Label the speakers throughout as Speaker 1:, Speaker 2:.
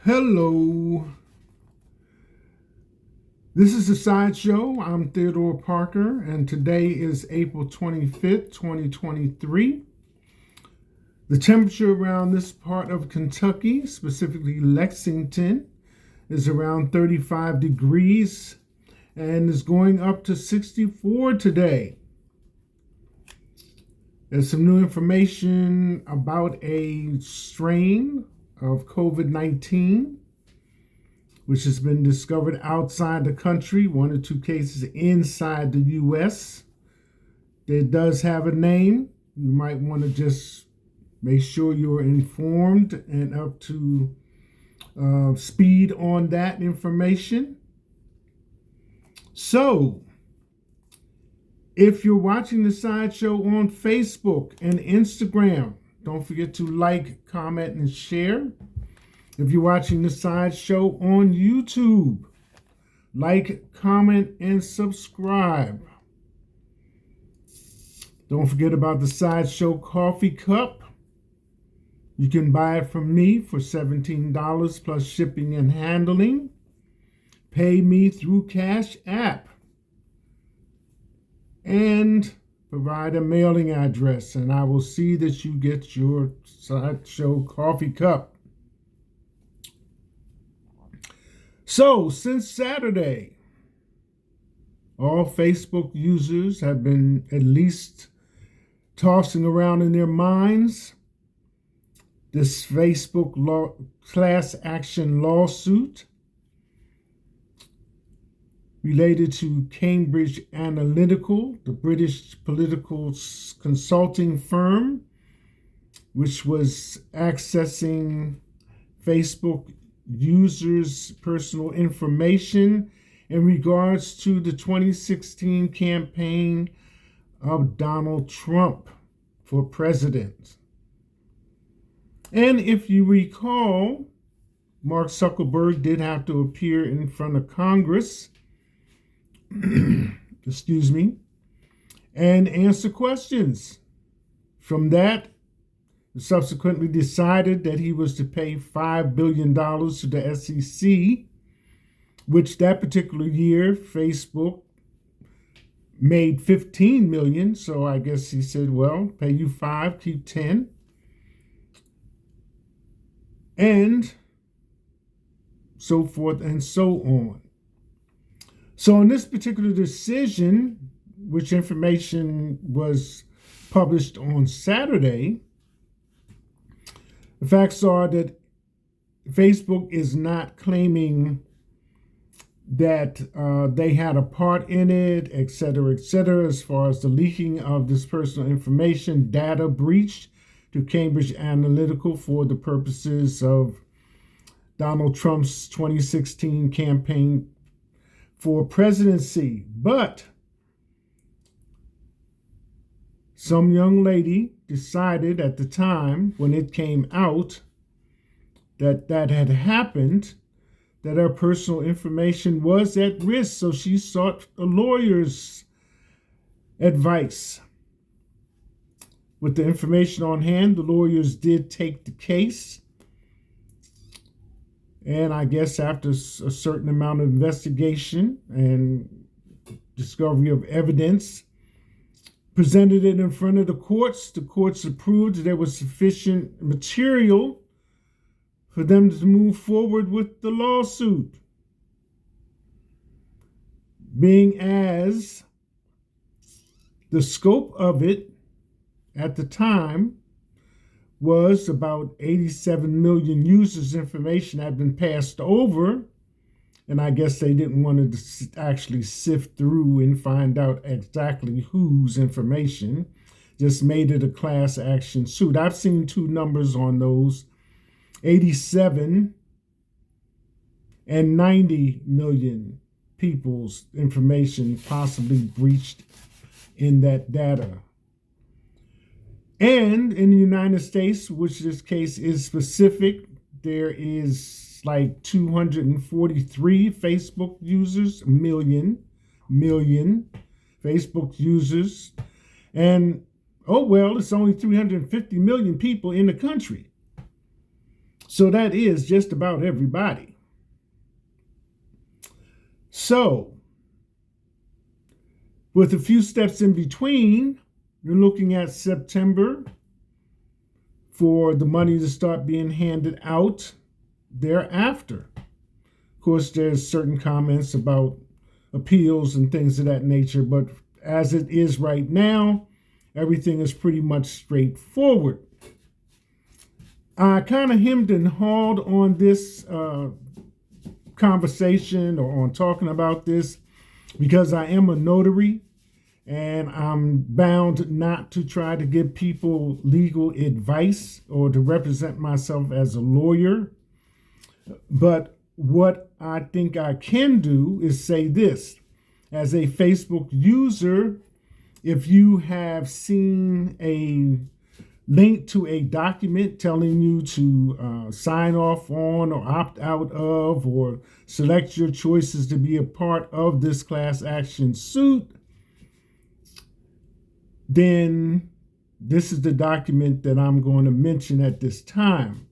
Speaker 1: Hello. This is the Sideshow. I'm Theodore Parker, and today is April 25th, 2023. The temperature around this part of Kentucky, specifically Lexington, is around 35 degrees and is going up to 64 today. There's some new information about a strain of COVID-19 which has been discovered outside the country, 1 or 2 cases inside the U.S. It does have a name. You might want to just make sure you're informed and up to speed on that information. So, if you're watching the Sideshow on Facebook and Instagram, don't forget to like, comment, and share. If you're watching the Sideshow on YouTube, like, comment, and subscribe. Don't forget about the Sideshow coffee cup. You can buy it from me for $17 plus shipping and handling. Pay me through Cash App. And provide a mailing address, and I will see that you get your Sideshow coffee cup. So, since Saturday, all Facebook users have been at least tossing around in their minds this Facebook class action lawsuit related to Cambridge Analytica, the British political consulting firm, which was accessing Facebook users' personal information in regards to the 2016 campaign of Donald Trump for president. And if you recall, Mark Zuckerberg did have to appear in front of Congress, excuse me, and answer questions. From that, subsequently decided that he was to pay $5 billion to the SEC, which that particular year Facebook made $15 million. So I guess he said, well, pay you 5, keep 10. And so forth and so on. So in this particular decision, which information was published on Saturday, the facts are that Facebook is not claiming that they had a part in it, et cetera, as far as the leaking of this personal information, data breached to Cambridge Analytica for the purposes of Donald Trump's 2016 campaign for presidency. But some young lady decided at the time when it came out that had happened, that her personal information was at risk. So she sought a lawyer's advice. With the information on hand, the lawyers did take the case. And I guess after a certain amount of investigation and discovery of evidence, presented it in front of the courts. The courts approved that there was sufficient material for them to move forward with the lawsuit. Being as the scope of it at the time was about 87 million users' information had been passed over. And I guess they didn't want to actually sift through and find out exactly whose information. Just made it a class action suit. I've seen 2 numbers on those, 87 and 90 million people's information possibly breached in that data. And in the United States, which this case is specific, there is like 243 Facebook users, million Facebook users. And, oh, well, it's only 350 million people in the country. So that is just about everybody. So, with a few steps in between, you're looking at September for the money to start being handed out thereafter. Of course, there's certain comments about appeals and things of that nature, but as it is right now, everything is pretty much straightforward. I kind of hemmed and hawed on this conversation or on talking about this because I am a notary and I'm bound not to try to give people legal advice or to represent myself as a lawyer. But what I think I can do is say this. As a Facebook user, if you have seen a link to a document telling you to sign off on or opt out of or select your choices to be a part of this class action suit, then this is the document that I'm going to mention at this time.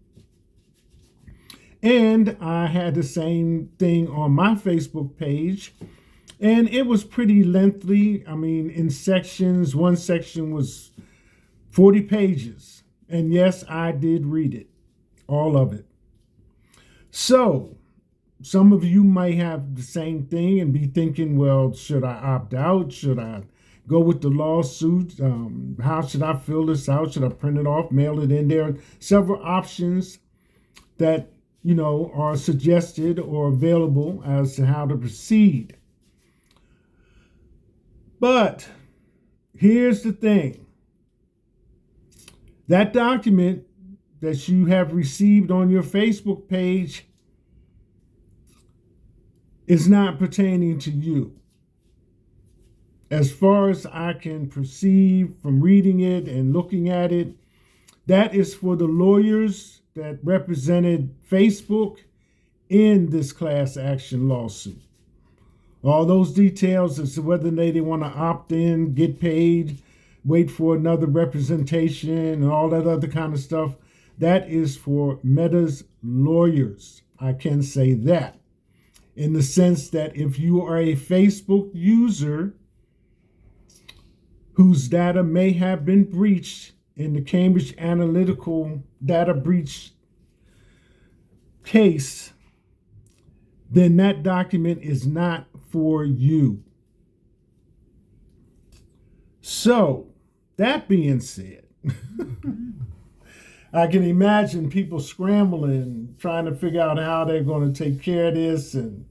Speaker 1: And I had the same thing on my Facebook page, and it was pretty lengthy. I mean, in sections, one section was 40 pages. And yes, I did read it, all of it. So some of you might have the same thing and be thinking, well, should I opt out? Should I go with the lawsuit? How should I fill this out? Should I print it off, mail it in? There are several options that, are suggested or available as to how to proceed. But here's the thing. That document that you have received on your Facebook page is not pertaining to you. As far as I can perceive from reading it and looking at it, that is for the lawyers that represented Facebook in this class action lawsuit. All those details as to whether they want to opt in, get paid, wait for another representation, and all that other kind of stuff, that is for Meta's lawyers. I can say that. In the sense that if you are a Facebook user whose data may have been breached in the Cambridge Analytical data breach case, then that document is not for you. So, that being said, I can imagine people scrambling, trying to figure out how they're going to take care of this and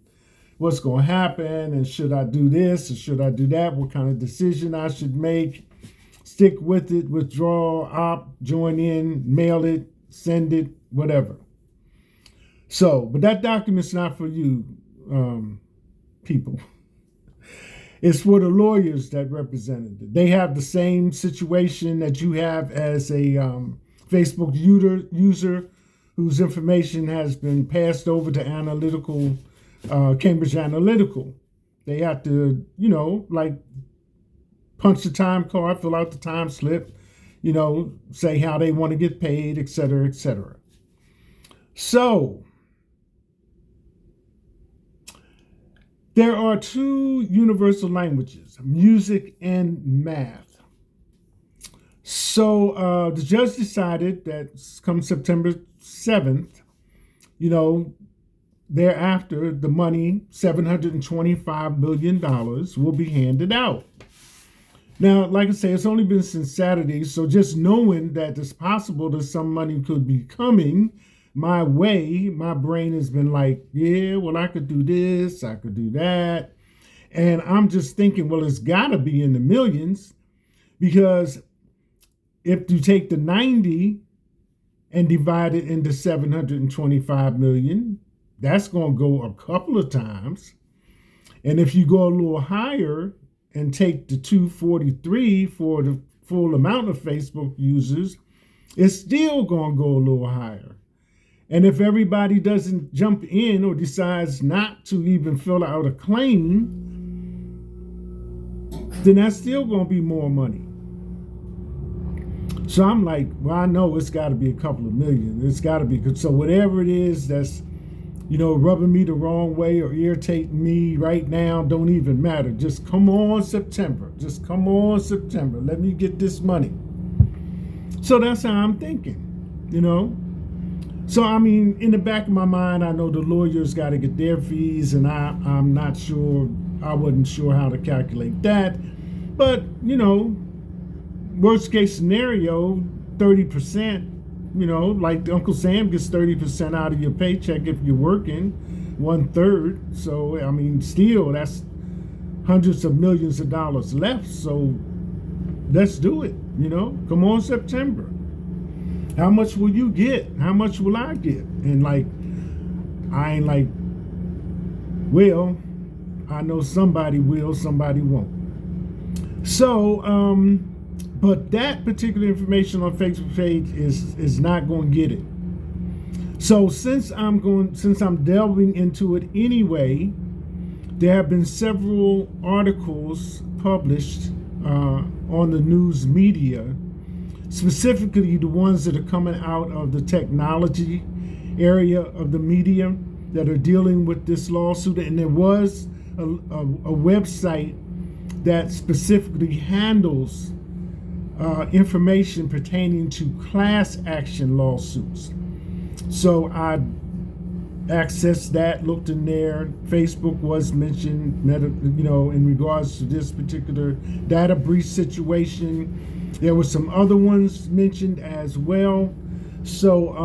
Speaker 1: what's going to happen, and should I do this or should I do that, what kind of decision I should make, stick with it, withdraw, opt, join in, mail it, send it, whatever. So, but that document's not for you, people. It's for the lawyers that represented it. They have the same situation that you have as a Facebook user whose information has been passed over to Cambridge Analytical. They have to, punch the time card, fill out the time slip, say how they want to get paid, et cetera, et cetera. So, there are two universal languages, music and math. So the judge decided that come September 7th, thereafter, the money, $725 million, will be handed out. Now, like I say, it's only been since Saturday, so just knowing that it's possible that some money could be coming my way, my brain has been like, yeah, well, I could do this, I could do that. And I'm just thinking, well, it's got to be in the millions, because if you take the 90 and divide it into 725 million, that's going to go a couple of times. And if you go a little higher and take the 243 for the full amount of Facebook users, it's still going to go a little higher. And if everybody doesn't jump in or decides not to even fill out a claim, then that's still going to be more money. So I'm like, well, I know it's got to be a couple of million. It's got to be good. So whatever it is that's, rubbing me the wrong way or irritating me right now don't even matter. Just come on, September. Just come on, September. Let me get this money. So that's how I'm thinking. So, I mean, in the back of my mind, I know the lawyers got to get their fees, and I'm not sure, I wasn't sure how to calculate that. But, worst case scenario, 30%, like Uncle Sam gets 30% out of your paycheck if you're working, 1/3. So, I mean, still, that's hundreds of millions of dollars left. So let's do it, come on, September. How much will you get? How much will I get? And I ain't like, well, I know somebody will, somebody won't. So, but that particular information on Facebook page is not going to get it. So since I'm delving into it anyway, there have been several articles published on the news media, specifically the ones that are coming out of the technology area of the media that are dealing with this lawsuit. And there was a website that specifically handles information pertaining to class action lawsuits. So I accessed that, looked in there. Facebook was mentioned, in regards to this particular data breach situation. There were some other ones mentioned as well. So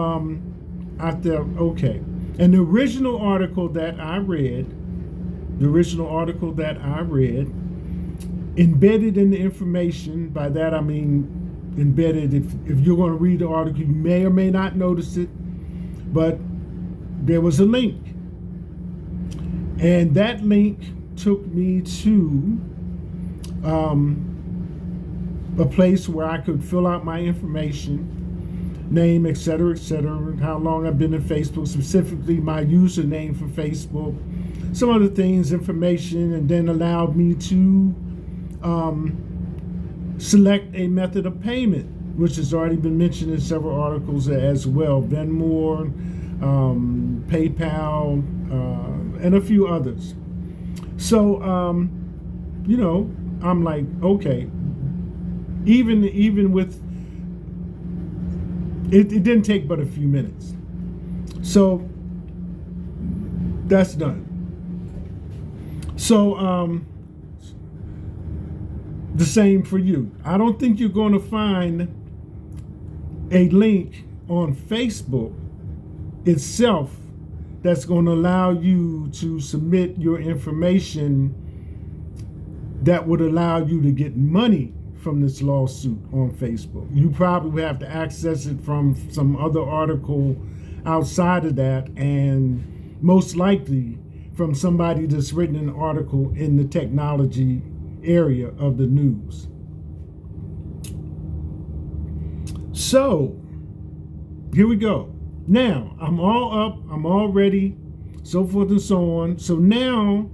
Speaker 1: I thought, okay. And the original article that I read, embedded in the information, by that I mean embedded, if you're going to read the article, you may or may not notice it, but there was a link. And that link took me to a place where I could fill out my information, name, etc., how long I've been in Facebook, specifically my username for Facebook, some other things, information, and then allowed me to select a method of payment, which has already been mentioned in several articles as well, Venmo, PayPal, and a few others. So, I'm like, okay, even with, it didn't take but a few minutes. So that's done. So the same for you. I don't think you're going to find a link on Facebook itself that's going to allow you to submit your information that would allow you to get money from this lawsuit on Facebook. You probably would have to access it from some other article outside of that, and most likely from somebody that's written an article in the technology area of the news. So here we go. Now I'm all up, I'm all ready, so forth and so on. So now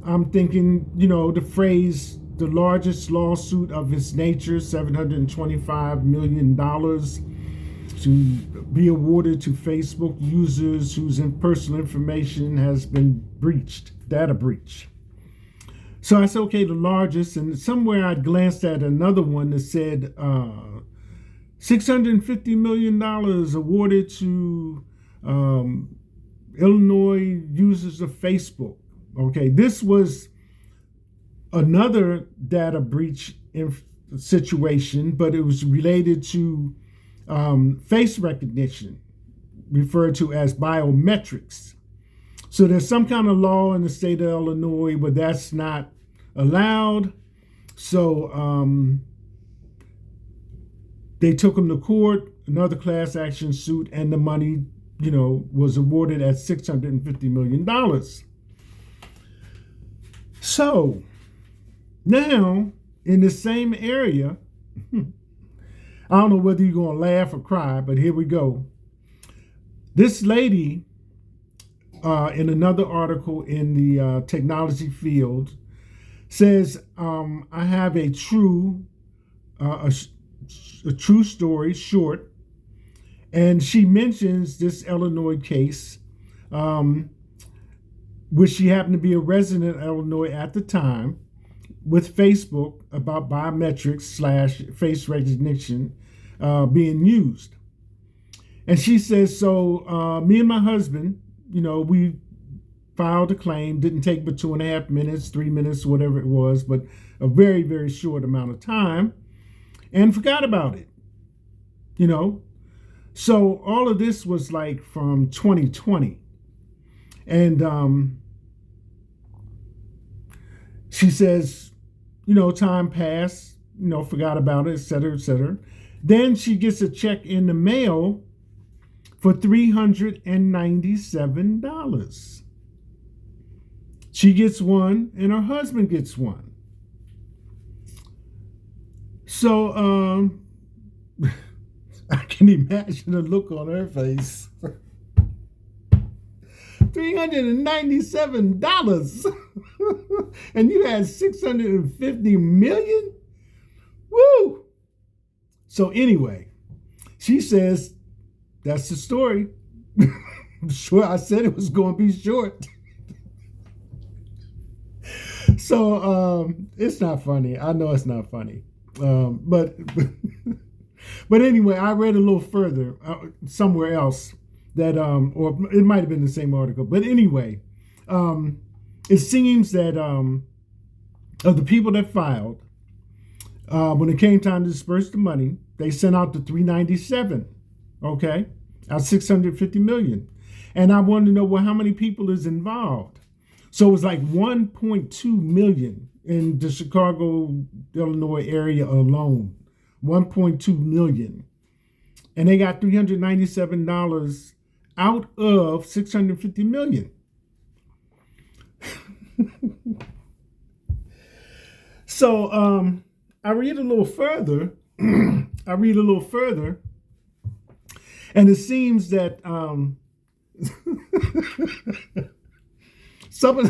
Speaker 1: I'm thinking, the phrase, the largest lawsuit of its nature, $725 million to be awarded to Facebook users whose personal information has been breached, data breach. So I said, okay, the largest, and somewhere I glanced at another one that said $650 million awarded to Illinois users of Facebook. Okay, this was another data breach situation, but it was related to face recognition, referred to as biometrics. So there's some kind of law in the state of Illinois where that's not allowed. So they took them to court, another class action suit, and the money, was awarded at $650 million. So now in the same area, I don't know whether you're going to laugh or cry, but here we go. This lady, in another article in the technology field, says, I have a true a true story, short. And she mentions this Illinois case, which she happened to be a resident of Illinois at the time, with Facebook about biometrics / face recognition being used. And she says, so me and my husband, we filed a claim, didn't take but 2.5 minutes, 3 minutes, whatever it was, but a very, very short amount of time, and forgot about it, So all of this was like from 2020. And she says, time passed, forgot about it, et cetera, et cetera. Then she gets a check in the mail for $397. She gets one and her husband gets one. So I can imagine the look on her face. $397 and you had 650 million? Woo! So anyway, she says, that's the story. Sure, I said it was going to be short. So it's not funny. I know it's not funny. But anyway, I read a little further somewhere else that, or it might have been the same article. But anyway, it seems that of the people that filed, when it came time to disperse the money, they sent out the 397, okay, out 650 million. And I wanted to know, well, how many people is involved? So it was like 1.2 million in the Chicago, Illinois area alone, 1.2 million. And they got $397 out of 650 million. So I read a little further. And it seems that some of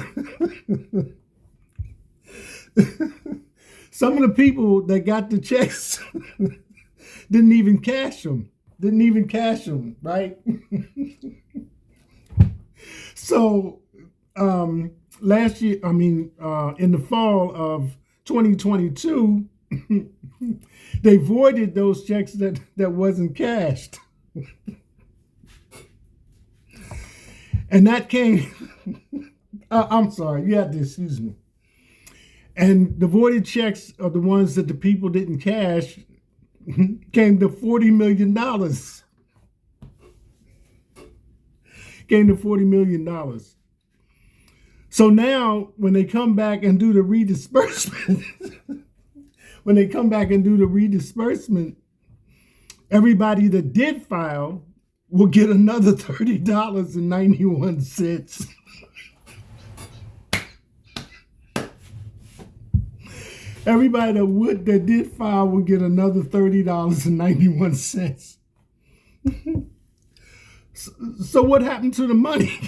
Speaker 1: the people that got the checks didn't even cash them, right? So last year, in the fall of 2022, they voided those checks that wasn't cashed. And that came, I'm sorry, you have to excuse me. And the voided checks are the ones that the people didn't cash, came to $40 million. Came to $40 million. So now, when they come back and do the redisbursement, everybody that did file will get another $30.91. Everybody that did file will get another $30.91. So what happened to the money?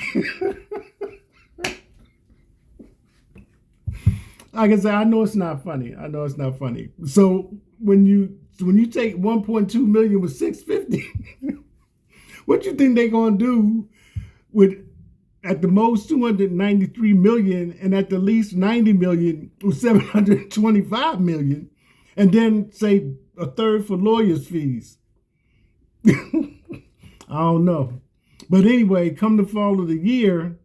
Speaker 1: Like I said, I know it's not funny. So when you take 1.2 million with 650, what you think they're gonna do with at the most 293 million and at the least 90 million with 725 million, and then say a third for lawyers' fees? I don't know. But anyway, come the fall of the year,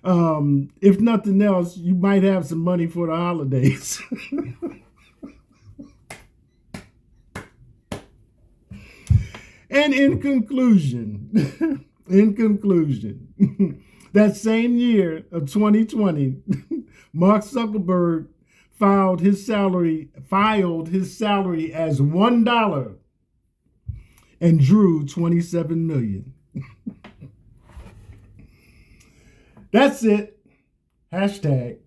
Speaker 1: if nothing else, you might have some money for the holidays. And in conclusion, that same year of 2020, Mark Zuckerberg filed his salary as $1 and drew 27 million. That's it. Hashtag